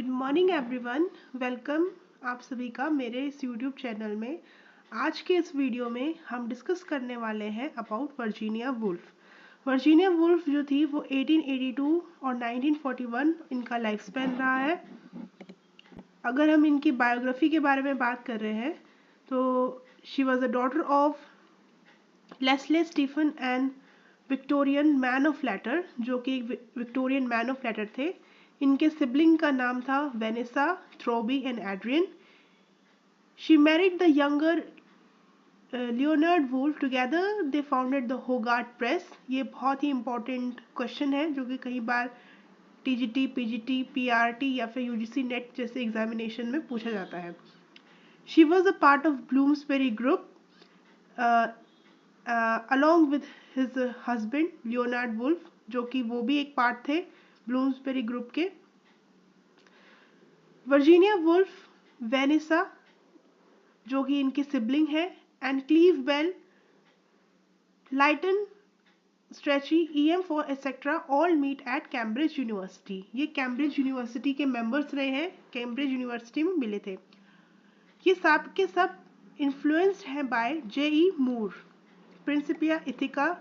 Good morning everyone, welcome आप सभी का मेरे इस यूट्यूब चैनल में। आज के इस वीडियो में हम डिस्कस करने वाले हैं about Virginia Woolf. Virginia Woolf जो थी वो 1882 और 1941 इनका लाइफ स्पैन रहा है। अगर हम इनकी बायोग्राफी के बारे में बात कर रहे हैं तो she was a daughter of Leslie Stephen and Victorian man of letter, जो कि एक विक्टोरियन मैन ऑफ लेटर थे। इनके सिबलिंग का नाम था Vanessa, Thoby and Adrian. She married the younger Leonard Woolf. Together they founded the Hogarth Press. ये बहुत ही इंपॉर्टेंट क्वेश्चन है जो कि कई बार टीजीटी, पीजीटी, पीआरटी या फिर यूजीसी नेट जैसे एग्जामिनेशन में पूछा जाता है। She was a part of Bloomsbury group along with his husband Leonard Woolf, जो कि वो भी एक पार्ट थे ब्लूम्सबेरी ग्रुप के। वर्जीनिया वुल्फ, वेनेसा जो कि इनकी सिबलिंग है, and Clive Bell, Lytton Strachey, E M फॉर etcetera all meet at Cambridge University. ये कैम्ब्रिज यूनिवर्सिटी के मेंबर्स रहे हैं, कैम्ब्रिज यूनिवर्सिटी में मिले थे। ये सब के सब इन्फ्लुएंस्ड हैं बाय जे.ई. मूर। प्रिंसिपिया इथिका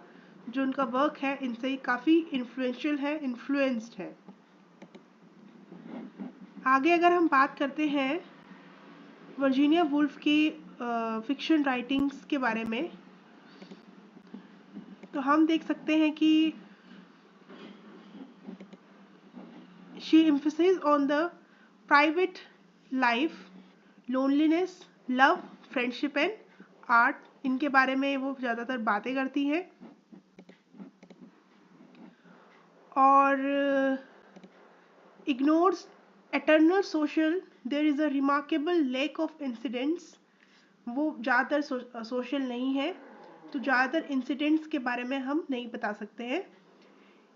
जो उनका वर्क है इनसे काफ़ी इन्फ्लुएंशियल है, इन्फ्लुएंस्ड है। आगे अगर हम बात करते हैं वर्जीनिया वुल्फ की फिक्शन राइटिंग्स के बारे में, तो हम देख सकते हैं कि she emphasize on the private life, loneliness, love, friendship and art. इनके बारे में वो ज़्यादातर बातें करती हैं। और ignores eternal social, there is a remarkable lack of incidents. वो ज़्यादातर सोशल नहीं है, तो ज़्यादातर इंसिडेंट्स के बारे में हम नहीं बता सकते हैं।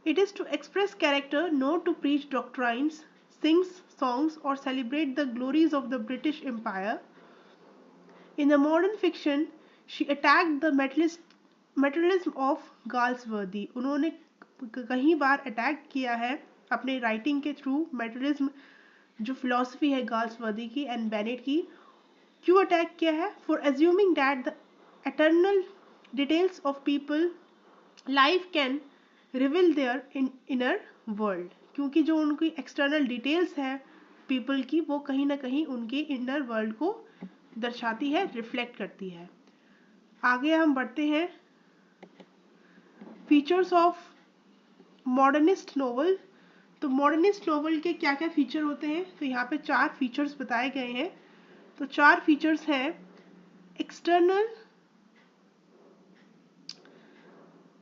It is to express character, not to preach doctrines, sings songs और celebrate the glories of the British Empire. In the modern fiction, she attacked the materialism of Galsworthy. उन्होंने कई बार अटैक किया है अपने राइटिंग के थ्रू मेटलिज्म, जो philosophy है Galsworthy की एंड बेनेट की। क्यों अटैक किया है? For assuming that the eternal details of people life can reveal their inner world. क्योंकि जो उनकी एक्सटर्नल डिटेल्स हैं पीपल की, वो कहीं ना कहीं उनके इनर वर्ल्ड को दर्शाती है, रिफ्लेक्ट करती है। आगे हम बढ़ते हैं। Features of modernist novel. तो मॉडर्निस्ट नोवेल के क्या क्या फीचर होते हैं? तो यहाँ पे 4 फीचर्स बताए गए हैं। तो 4 फीचर्स हैं।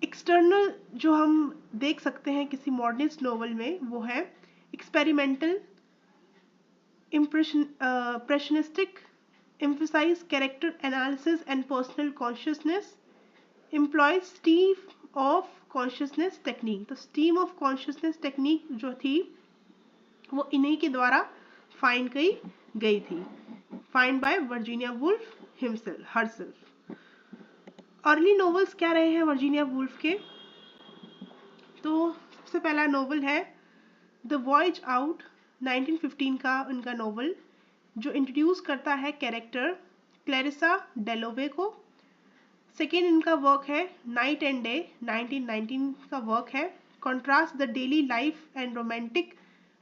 एक्सटर्नल जो हम देख सकते हैं किसी मॉडर्निस्ट नोवेल में, वो है experimental, impressionistic, emphasize character analysis and personal consciousness, employs stream of consciousness technique। तो stream of consciousness technique जो थी वो इन्हीं के द्वारा फाइंड की गई थी, find by Virginia Woolf herself. Early novels क्या रहे हैं वर्जीनिया वुल्फ के? तो सबसे पहला नोवेल है द वॉयज आउट, 1915 का उनका नोवेल, जो इंट्रोड्यूस करता है कैरेक्टर क्लैरिसा डेलोवे को। सेकेंड इनका वर्क है नाइट एंड डे, 1919 का वर्क है। Contrast the daily life and romantic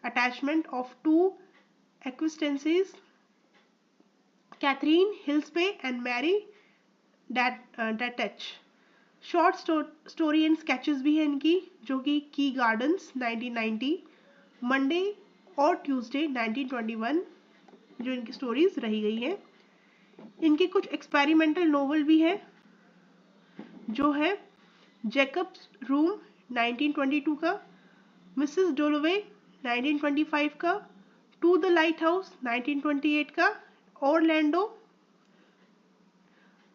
attachment of 2 acquaintances, Katharine हिल्सबे and Mary Datchet. Short story and sketches भी है इनकी, जो कि की गार्डन्स 1990, मंडे और ट्यूसडे 1921 जो इनकी स्टोरीज रही गई हैं। इनके कुछ एक्सपेरिमेंटल नोवेल भी है, जो है जैकब्स रूम 1922 का, मिसेस डोलोवे 1925 का, टू द लाइट हाउस 1928 का, ऑरलैंडो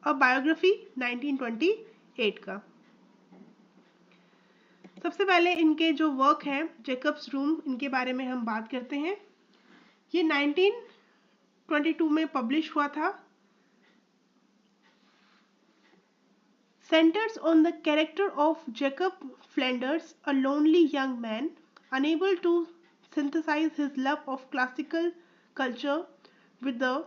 अ बायोग्राफी 1928 का। सबसे पहले इनके जो वर्क है जैकब्स रूम, इनके बारे में हम बात करते हैं। ये 1922 में पब्लिश हुआ था। Centers on the character of Jacob Flanders, a lonely young man unable to synthesize his love of classical culture with the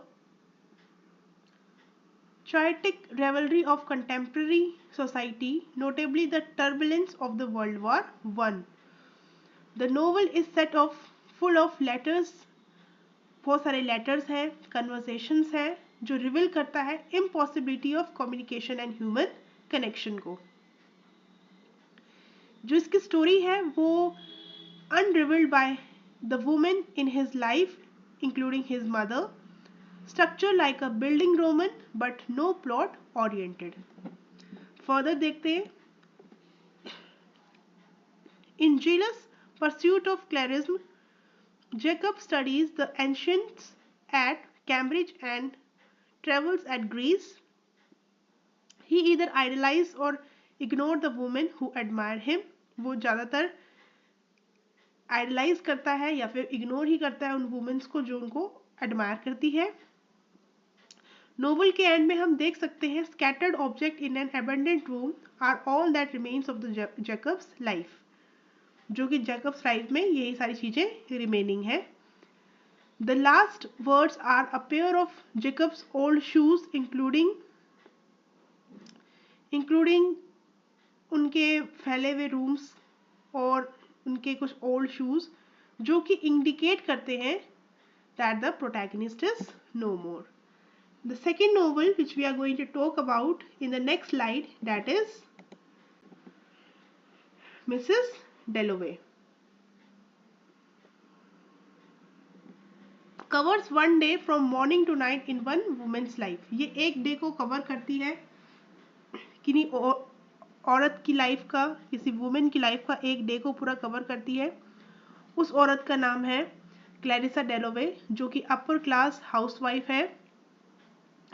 chaotic revelry of contemporary society, notably the turbulence of the World War I. The novel is set of full of letters, बहुत सारे letters हैं, conversations हैं, जो reveal करता है impossibility of communication and human connection को. जो इसकी स्टोरी है वो unrevealed by the woman in his life, including his mother, structure like a building Roman but no plot oriented. Further देखते हैं. In jealous pursuit of clarism, Jacob studies the ancients at Cambridge and travels at Greece. He either idolized or ignored the women who admire him. वो ज़्यादातर idolise करता है या फिर ignore ही करता है उन वुमेन्स को जो उनको एडमायर करती है. नोवेल के एंड में हम देख सकते हैं scattered object in an abundant room are all that remains of the Jacob's life. जो कि जैकब्स लाइफ में यही सारी चीजें रिमेनिंग है. The last words are a pair of Jacob's old shoes including उनके फैले हुए रूम्स और उनके कुछ ओल्ड शूज जो कि इंडिकेट करते हैं that the protagonist is no more. The second novel which we are going to talk about in the next slide that is Mrs Dalloway. Covers one day from morning to night in one women's life. ये एक day को cover करती है किन्हीं औरत की life का, किसी वुमेन की लाइफ का एक डे को पूरा कवर करती है. उस औरत का नाम है क्लैरिसा डेलोवे जो कि अपर क्लास हाउसवाइफ है.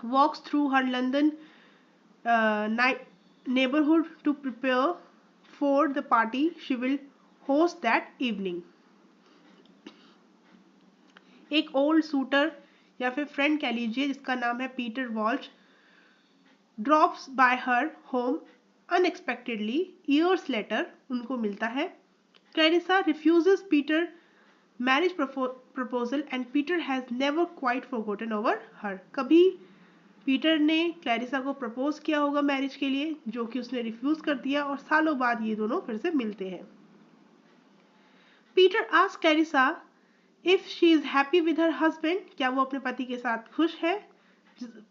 Walks through her London neighbourhood to prepare for the party she will host that evening. एक ओल्ड सूटर या फिर फ्रेंड कह लीजिए जिसका नाम है Peter Walsh drops by her home unexpectedly years later उनको मिलता है. Clarissa refuses Peter marriage proposal and Peter has never quite forgotten over her. कभी पीटर ने क्लैरिसा को प्रपोज किया होगा मैरिज के लिए जो कि उसने रिफ्यूज कर दिया और सालों बाद ये दोनों फिर से मिलते हैं. Peter asks Clarissa if she is happy with her husband, क्या वो अपने पति के साथ खुश है,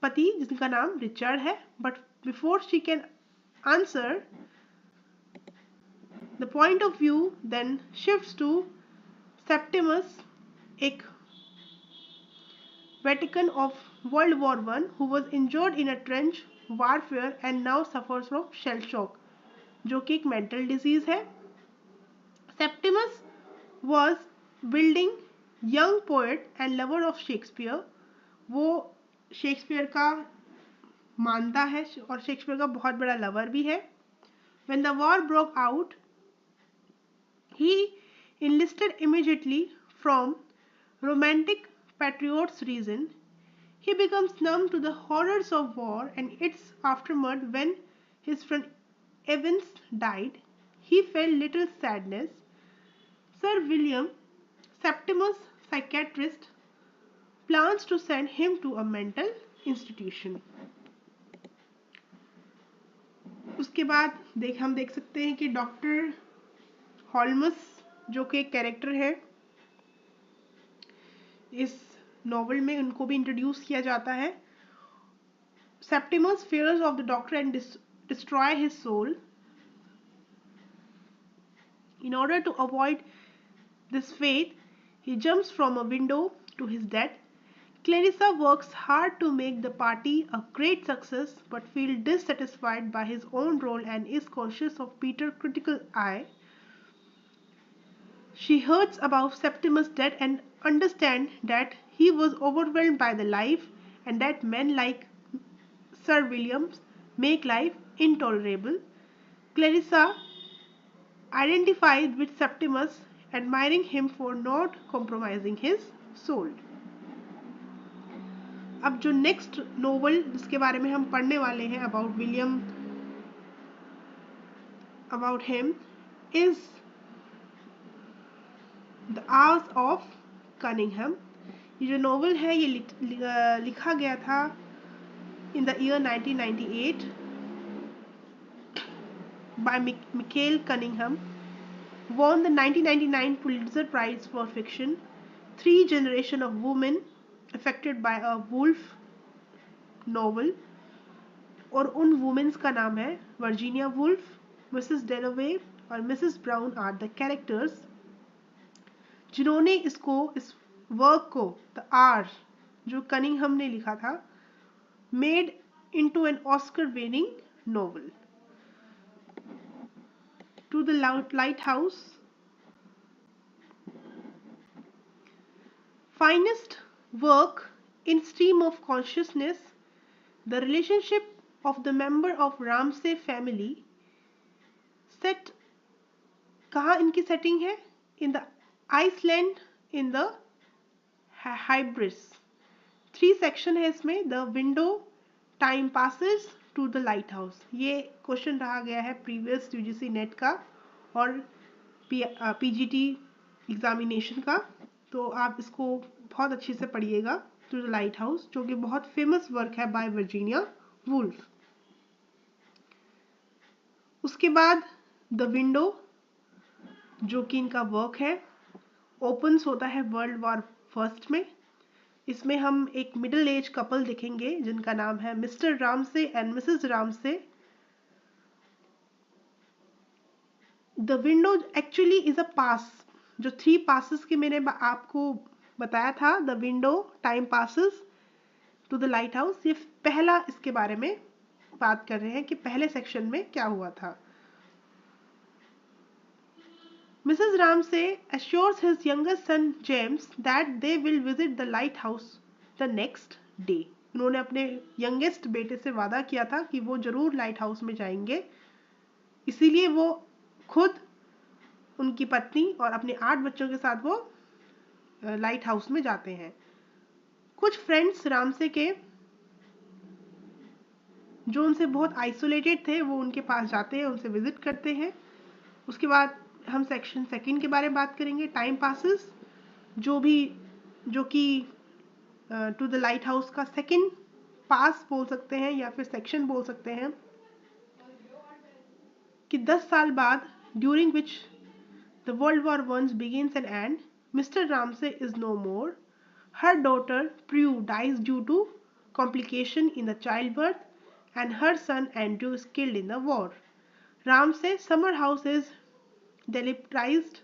पति जिसका नाम रिचर्ड है. But before she can answer, the point of view then shifts to Septimus, एक veteran of World War I who was injured in a trench warfare and now suffers from shell shock, जो कि एक mental disease है. Septimus was building young poet and lover of Shakespeare. वो Shakespeare का मानता है और शेक्सपियर का बहुत बड़ा लवर भी है. When the war broke out, he enlisted immediately from romantic patriot's reason. He becomes numb to the horrors of war and its aftermath. When his friend Evans died, he felt little sadness. Sir William, Septimus' psychiatrist, plans to send him to a mental institution. उसके बाद हम देख सकते हैं कि doctor हॉल्मस जो कि एक कैरेक्टर है इस नॉवल में, उनको भी इंट्रोड्यूस किया जाता है. Septimus fears of the doctor and destroy his soul. In order to avoid this fate, he jumps from a window to his death. Clarissa works hard to make the party a great success but feels dissatisfied by his own role and is conscious of Peter's critical eye. She hears about Septimus' death and understands that he was overwhelmed by the life and that men like Sir William make life intolerable. Clarissa identifies with Septimus, admiring him for not compromising his soul. अब जो next novel जिसके बारे में हम पढ़ने वाले हैं about William, about him is the hours of Cunningham. ये जो नॉवल है ये लिखा गया था in the year 1998 by Mikhail Cunningham, won the 1999 Pulitzer Prize for Fiction. 3 generations of women affected by a wolf novel, और उन वुमेन्स का नाम है वर्जीनिया वुल्फ, मिसेस डेलोवे और Mrs Brown are the characters जिन्होंने इस वर्क को the are जो कनिंघम ने लिखा था made into an Oscar winning novel. To the lighthouse, finest work in stream of consciousness, the relationship of the member of Ramsay family set। कहाँ इनकी setting है? In the island in the Hebrides. 3 section है इसमें, the window, time passes, to the lighthouse. ये question रहा गया है previous UGC net का और पीजीटी एग्जामिनेशन का, तो आप इसको बहुत अच्छे से पढ़िएगा। टू द लाइट हाउस जो कि बहुत फेमस वर्क है बाय वर्जीनिया वुल्फ। उसके बाद द विंडो जो कि इनका वर्क है, ओपन्स होता है वर्ल्ड वॉर फर्स्ट में। इसमें हम एक मिडिल एज कपल देखेंगे जिनका नाम है Mr Ramsay and Mrs Ramsay. The window actually is a pass, जो 3 पासेस के मैंने आपको बताया था, the window, time passes, to the lighthouse, ये पहला इसके बारे में बात कर रहे हैं कि पहले सेक्शन में क्या हुआ था। Mrs. Ramsay assures his youngest son James that they will visit the lighthouse the next day. उन्होंने अपने यंगेस्ट बेटे से वादा किया था कि वो जरूर लाइट हाउस में जाएंगे, इसीलिए वो खुद, उनकी पत्नी और अपने 8 बच्चों के साथ वो लाइट हाउस में जाते हैं। कुछ फ्रेंड्स रामसे के जो उनसे बहुत आइसोलेटेड थे वो उनके पास जाते हैं, उनसे विजिट करते हैं। उसके बाद हम सेक्शन सेकंड के बारे में बात करेंगे, टाइम पासेस, जो कि टू द लाइट हाउस का सेकंड पास बोल सकते हैं या फिर सेक्शन बोल सकते हैं, कि 10 साल बाद during which the world war once begins and end, Mr Ramsay is no more, her daughter Prue dies due to complication in the child birth and her son Andrew is killed in the war. Ramsay summer house is dilapidated,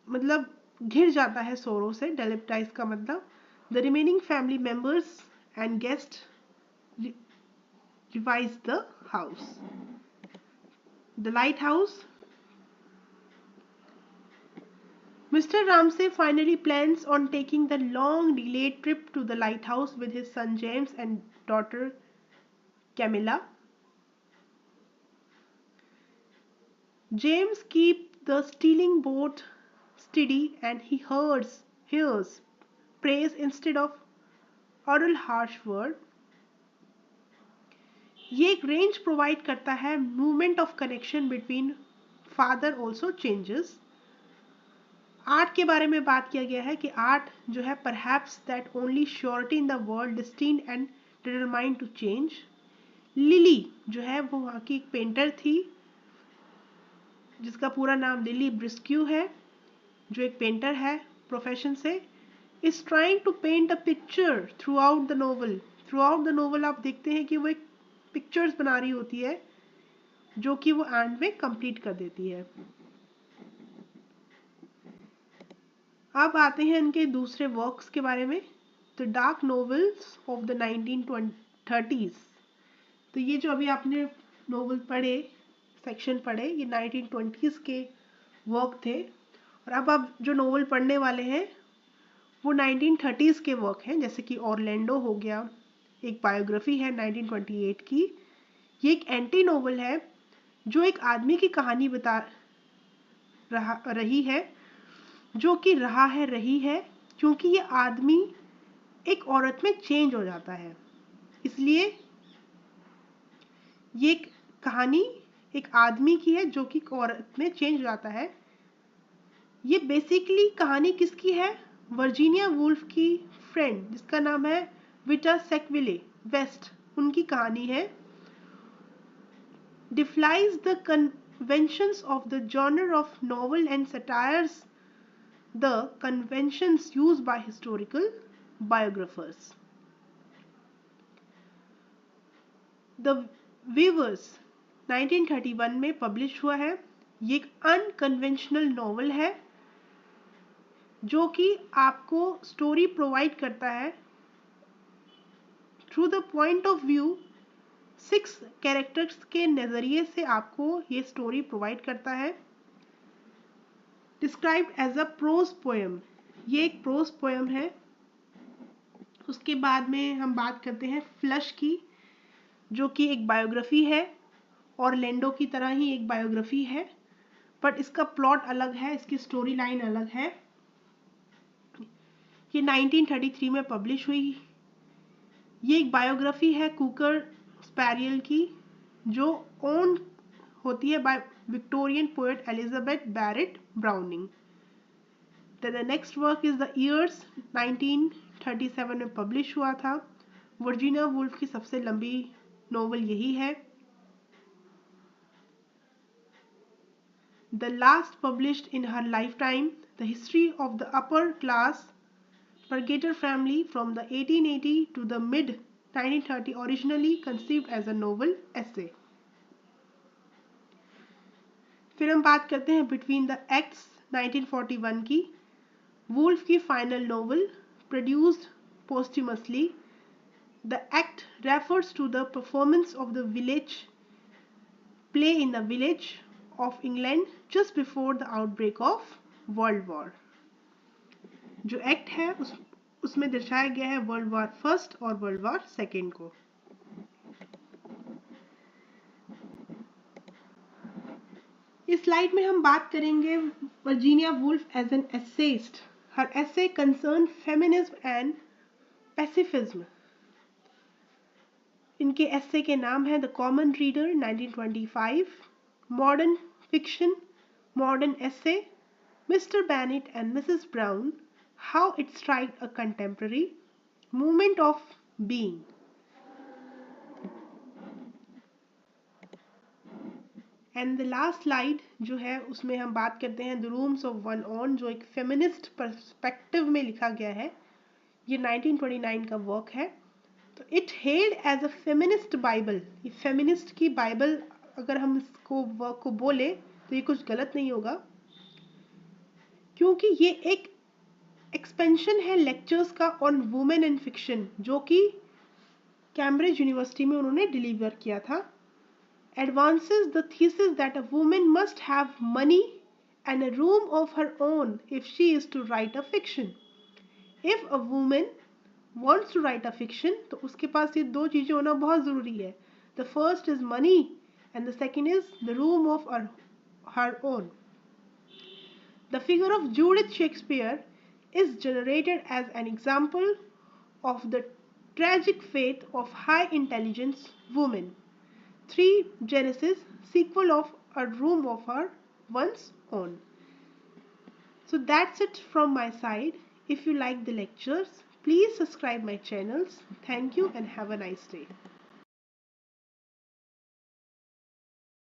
मतलब घिर जाता है सोरों से, dilapidate का मतलब the remaining family members and guest revise the house. The lighthouse, Mr. Ramsay finally plans on taking the long delayed trip to the lighthouse with his son James and daughter Camilla. James keeps the stealing boat steady and he hears praise instead of oral harsh word. ये एक range provide करता है, movement of connection between father also changes. Art के बारे में बात किया गया है कि आर्ट जो है perhaps that only surety in the world distinct and determined to change. Lily जो है वो वहाँ की एक पेंटर थी जिसका पूरा नाम लिली ब्रिस्क्यू है, जो एक पेंटर है प्रोफेशन से, is trying to paint a picture throughout the novel. Throughout the novel आप देखते हैं कि वो एक पिक्चर्स बना रही होती है जो कि वो एंड में कंप्लीट कर देती है। अब आते हैं इनके दूसरे वर्क्स के बारे में, the dark novels of the 1930s। तो ये जो अभी आपने नोवेल पढ़े, सेक्शन पढ़े, ये 1920s के वर्क थे, और अब आप जो नोवेल पढ़ने वाले हैं वो 1930s के वर्क हैं, जैसे कि ऑरलैंडो हो गया, एक बायोग्राफी है 1928 की। ये एक एंटी नोवेल है जो एक आदमी की कहानी बता रही है, जो कि रही है क्योंकि ये आदमी एक औरत में चेंज हो जाता है, इसलिए ये कहानी एक आदमी की है जो कि एक औरत में चेंज हो जाता है। ये बेसिकली कहानी किसकी है? वर्जीनिया वुल्फ की फ्रेंड जिसका नाम है विटा सेकविले वेस्ट, उनकी कहानी है। defies the conventions of the genre of novel and satires the conventions used by historical biographers. The Weavers 1931 में पब्लिश हुआ है। ये एक अनकन्वेंशनल नॉवल है जो कि आपको स्टोरी प्रोवाइड करता है through the point of view 6 characters के नज़रिए से आपको ये स्टोरी प्रोवाइड करता है। Described as a prose poem, ये एक प्रोज पोएम है। उसके बाद में हम बात करते हैं फ्लश की, जो कि एक बायोग्राफी है और लेंडो की तरह ही एक बायोग्राफी है, बट इसका प्लॉट अलग है, इसकी स्टोरी लाइन अलग है। ये 1933 में पब्लिश हुई। ये एक बायोग्राफी है कुकर स्पैरियल की, जो ओन होती है by Victorian poet Elizabeth Barrett Browning. The next work is the years 1937 में पब्लिश हुआ था। वर्जीनिया वुल्फ की सबसे लंबी नोवेल यही है। The last published in her life time, the history of the upper class Purgator family from the 1880 to the mid 1930, originally conceived as a novel essay. फिर हम बात करते हैं बिटवीन द एक्ट्स 1941 की, वुल्फ की final novel produced posthumously. The act refers to the performance of the village play in the village of England just before the outbreak of world war. जो act है उसमें दर्शाया गया है world war first और world war second को। इस slide में हम बात करेंगे Virginia Woolf as an essayist. Her essay concern feminism and pacifism. इनके एसे के नाम है the common reader 1925, modern fiction, modern essay, mister Bennett and Mrs brown, how it struck a contemporary movement of being. And the last slide जो है उसमें हम बात करते हैं The Rooms of One On, जो एक फेमिनिस्ट पर्सपेक्टिव में लिखा गया है। ये 1929 का वर्क है। तो it held as a feminist bible, ये फेमिनिस्ट की बाइबल अगर हम इसको वर्क को बोले तो ये कुछ गलत नहीं होगा, क्योंकि ये एक एक्सपेंशन है लेक्चर्स का ऑन वुमेन इन फिक्शन, जो कि कैम्ब्रिज यूनिवर्सिटी में उन्होंने डिलीवर किया था। Advances the thesis that a women must have money and a room of her own if she is to write a fiction. If a women wants to write a fiction, तो उसके पास ये दो चीज़ें होना बहुत ज़रूरी है। The first is money and the second is the room of her own. The figure of Judith Shakespeare is generated as an example of the tragic fate of high intelligence women. 3 Genesis, sequel of A Room of Her One's Own. So that's it from my side. If you like the lectures, please subscribe my channels. Thank you and have a nice day.